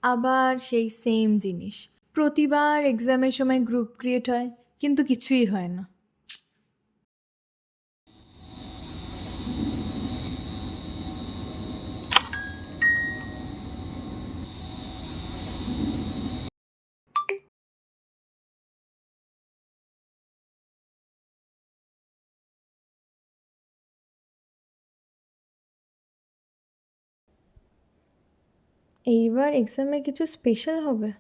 আবার সেই সেম জিনিস, প্রতিবার এক্সামের সময় গ্রুপ ক্রিয়েট হয় কিন্তু কিছুই হয় না। এইবার এক্সামে কিছু স্পেশাল হবে?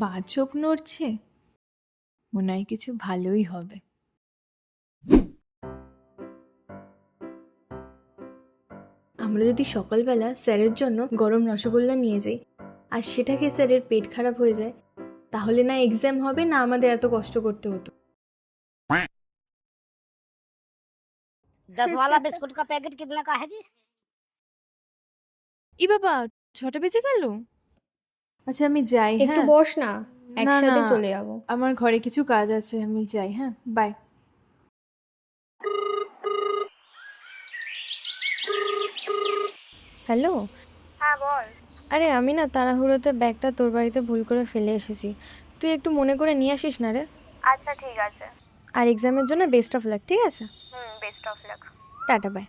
বাচক নড়ছে, মনে হয় কিছু ভালোই হবে। আমরা যদি সকালবেলা স্যারের জন্য গরম রসগোল্লা নিয়ে যাই আর সেটাকে স্যারের পেট খারাপ হয়ে যায়, তাহলে না এক্সাম হবে না আমাদের এত কষ্ট করতে হতো। 10 वाला बिस्कुट का पैकेट कितने का है जी? ই বাবা, 6টা বেজে গেল। আচ্ছা আমি যাই। একটু হ্যাঁ, বস না, না একসাথে না, চলে যাবো। আমার ঘরে কিছু কাজ আছে, আমি যাই। হ্যাঁ, বাই। হ্যালো। হ্যাঁ বল। আরে আমি না তাড়াহুড়োতে ব্যাগটা তোর বাড়িতে ভুল করে ফেলে এসেছি, তুই একটু মনে করে নিয়ে আসিস না রে। আচ্ছা ঠিক আছে। আর এক্সামের জন্য বেস্ট অফ লাক, ঠিক আছে? Best of luck. Tata, bye.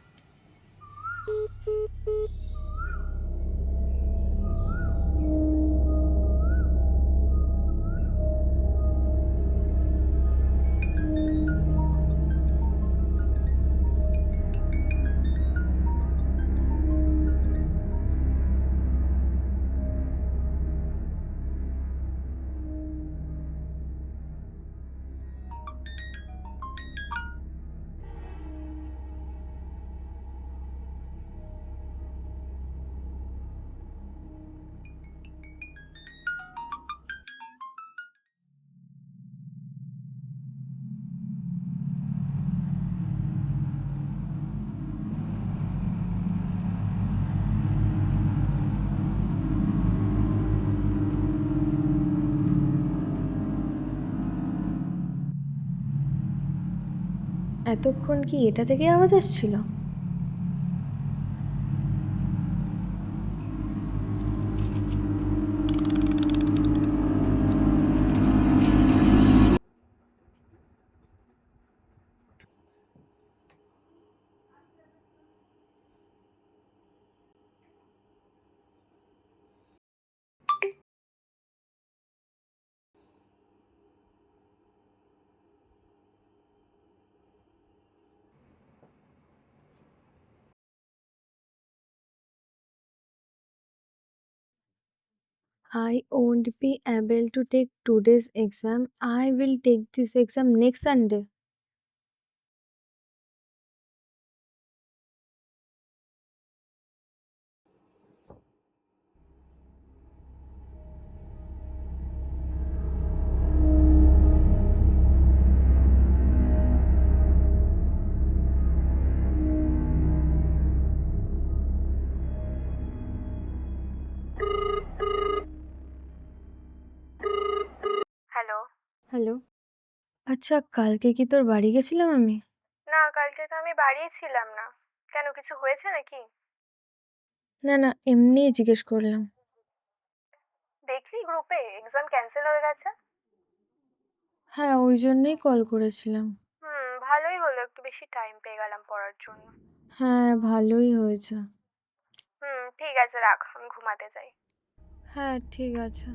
এতক্ষণ কি এটা থেকে আওয়াজ আসছিল? I won't be able to take today's exam. I will take this exam next Sunday. Hello. Hello. আচ্ছা, কালকে কি তোর বাড়ি গেছিলাম আমি? না, কালকে তো আমি বাড়িই ছিলাম না। কেন, কিছু হয়েছে নাকি? না না, এমনিই জিজ্ঞেস করলাম। দেখলি গ্রুপে এক্সাম ক্যান্সেল হয়ে গেছে। হ্যাঁ, ওই জন্যই কল করেছিলাম। ভালোই হলো, একটু বেশি টাইম পেয়ে গেলাম পড়ার জন্য। হ্যাঁ, ভালোই হয়েছে। ঠিক আছে, রাখ, আমি ঘুমাতে যাই। হ্যাঁ, ঠিক আছে।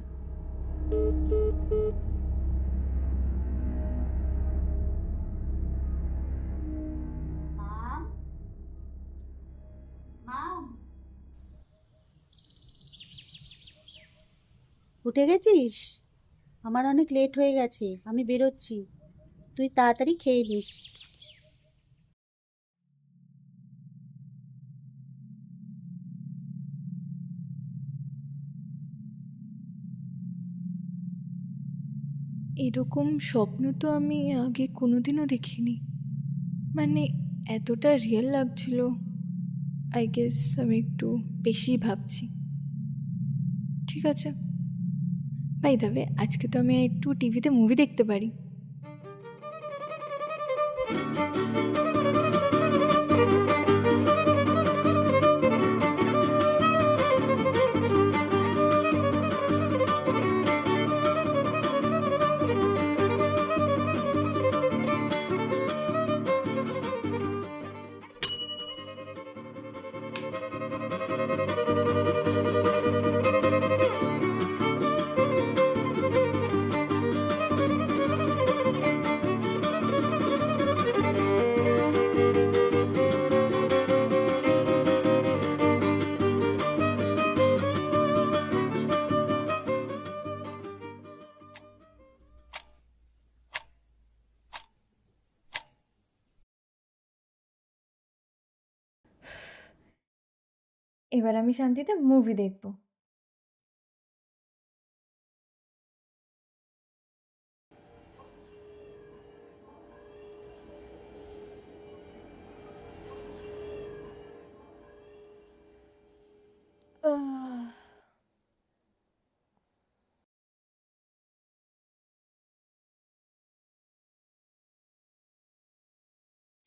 উঠে গেছিস? আমার অনেক লেট হয়ে গেছে, আমি বেরোচ্ছি, তুই তাড়াতাড়ি খেয়ে নিস। এরকম স্বপ্ন তো আমি আগে কোনোদিনও দেখিনি, মানে এতটা রিয়েল লাগছিল। আই গেস আমি একটু বেশি ভাবছি। ঠিক আছে, বাই দ্য ওয়ে, আজকে তো আমি একটু টিভিতে মুভি দেখতে পারি। এবার আমি শান্তিতে মুভি দেখব।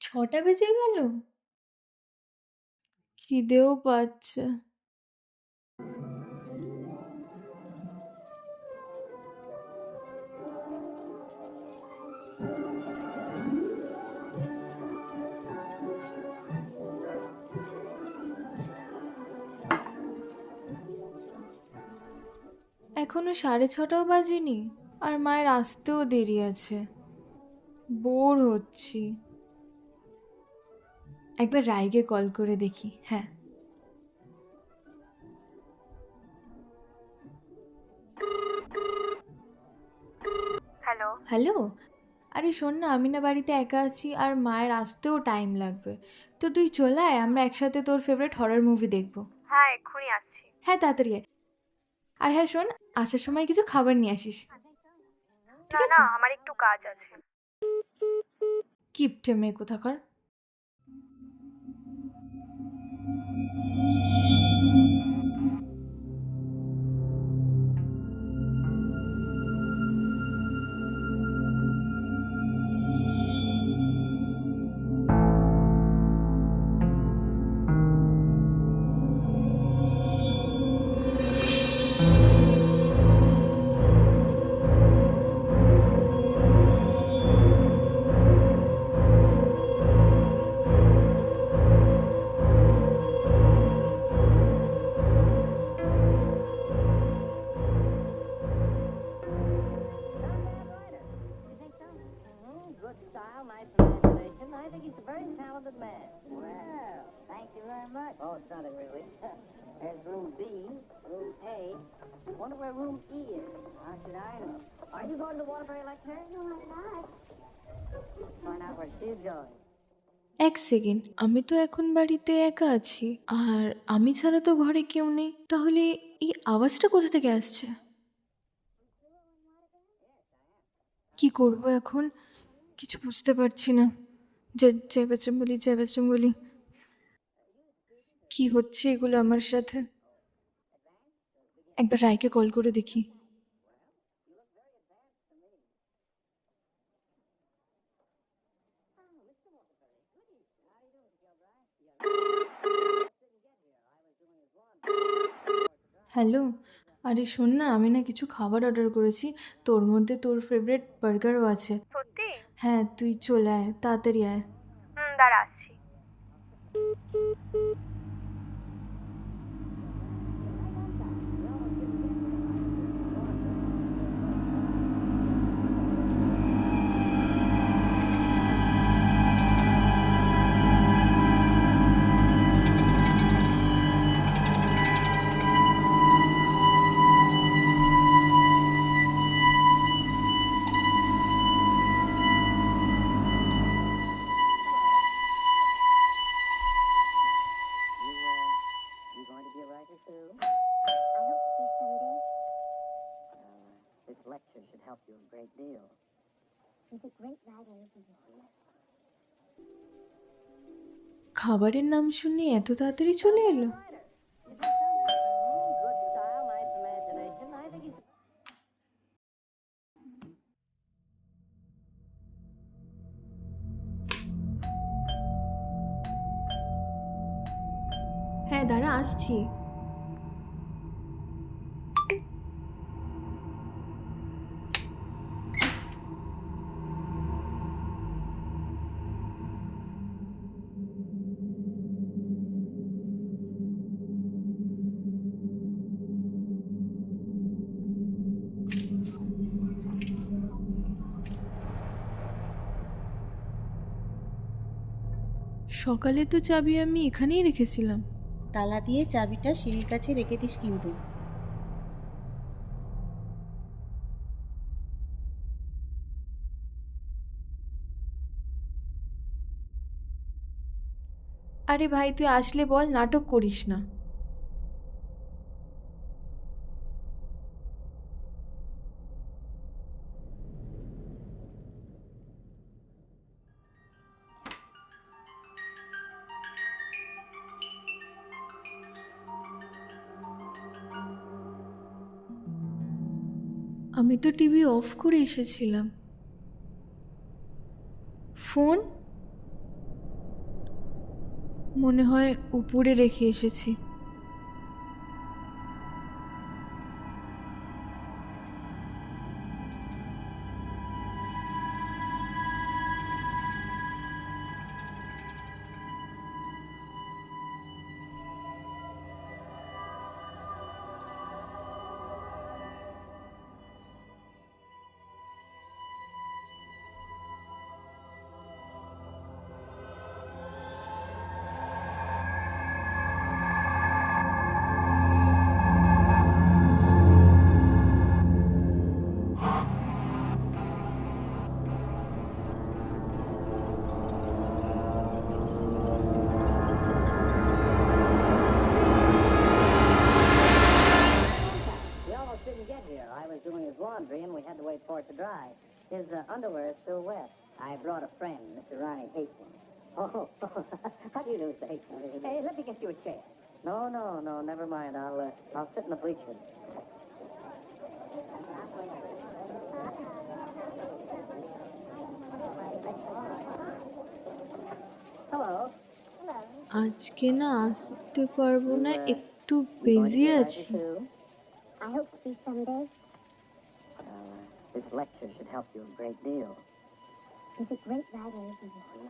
ছটা বেজে গেল, খিদেও পাচ্ছে। এখনো 6:30টাও বাজেনি, আর মায়ের আসতেও দেরি আছে। বোর হচ্ছি। একবার রায়কে কল করে দেখি। হ্যাঁ, হ্যালো। হ্যালো। আরে শোন না, আমি না বাড়িতে একা আছি আর মায়ের আসতেও টাইম লাগবে। তো তুই চলে আয়, আমরা একসাথে তোর ফেভারিট হরর মুভি দেখবো। হ্যাঁ, এক্ষুনি আসছি। হ্যাঁ, তাড়াতাড়ি আয়। আর হ্যাঁ শোন, আসার সময় কিছু খাবার নিয়ে আসিস, ঠিক না না, আছে? আমার একটু কাজ আছে। কিপটে মেয়ে কোথাকার। Good style, nice imagination. I think he's a very talented man. Well, thank you very much. Oh, it's nothing really. There's room B, room A. Wonder where room E is. How should I know? Are you going to the Waterbury lecture? No, I'm not. Find out where she's going. এক second, আমি তো এখন বাড়িতে একা আছি, আর আমি ছাড়া তো ঘরে কেউ নেই। তাহলে এই আওয়াজটা কোথা থেকে আসছে? কি করব এখন, কিছু বুঝতে পারছি না। জয় বজরঙ্গবলী, জয় বজরঙ্গবলী। কি হচ্ছে এগুলো আমার সাথে? একবার রায়কে কল করে দেখি। হ্যালো। আরে শোন না, আমি না কিছু খাবার অর্ডার করেছি, তোর মধ্যে তোর ফেভারিট বার্গারও আছে। সত্যি? হ্যাঁ, তুই চলে আয়, তাড়াতাড়ি আয়। দাঁড়া আসছি। You going to be a writer too? I hope to be someday. This lecture should help you a great deal. He's a great writer, isn't he? খাবারের নাম শুনে এত তাড়াতাড়ি চলে এলো? Good style, nice imagination. I think he's হ্যাঁ দাঁড়া, আসছি। সকালে তো চাবি আমি এখানেই রেখেছিলাম। তালা দিয়ে চাবিটা সিঁড়ির কাছে রেখে দিস কিন্তু। আরে ভাই, তুই আসলে বল, নাটক করিস না। আমি তো টিভি অফ করে এসেছিলাম। ফোন মনে হয় উপরে রেখে এসেছি। He almost didn't get here. I was doing his laundry and we had to wait for it to dry. His underwear is still wet. I brought a friend, Mr. Ronnie Hastings. Oh, how do you do, Mr. Hastings? Hey, let me get you a chair. No, never mind. I'll sit in the bleachers. Hello. আজকে না আসতে পারবো না, একটু busy আছি। I hope to be someday. This lecture should help you a great deal. He's a great writer, isn't he?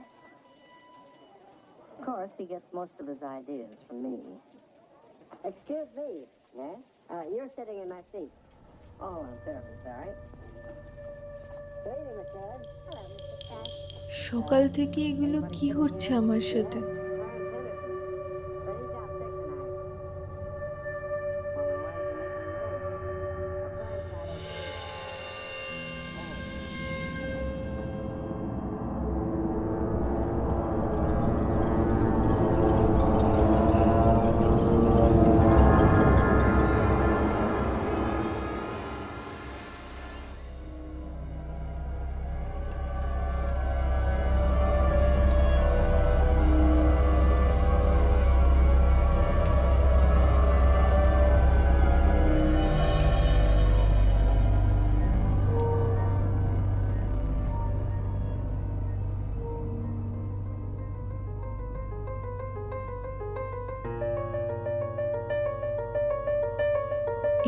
Of course, he gets most of his ideas from me. Excuse me. Yes? You're sitting in my seat. Oh, I'm terribly sorry. Good evening, Miss Judd. Hello, Mr. Scott. সকাল থেকে এগুলো কি করছে আমার সাথে? But he's out sick tonight. Well, why is he making noise? A blind side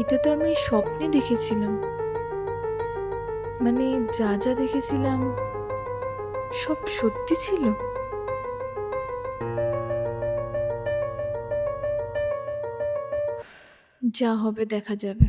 এটা তো আমি স্বপ্নে দেখেছিলাম। মানে যা যা দেখেছিলাম সব সত্যি ছিল। যা হবে দেখা যাবে।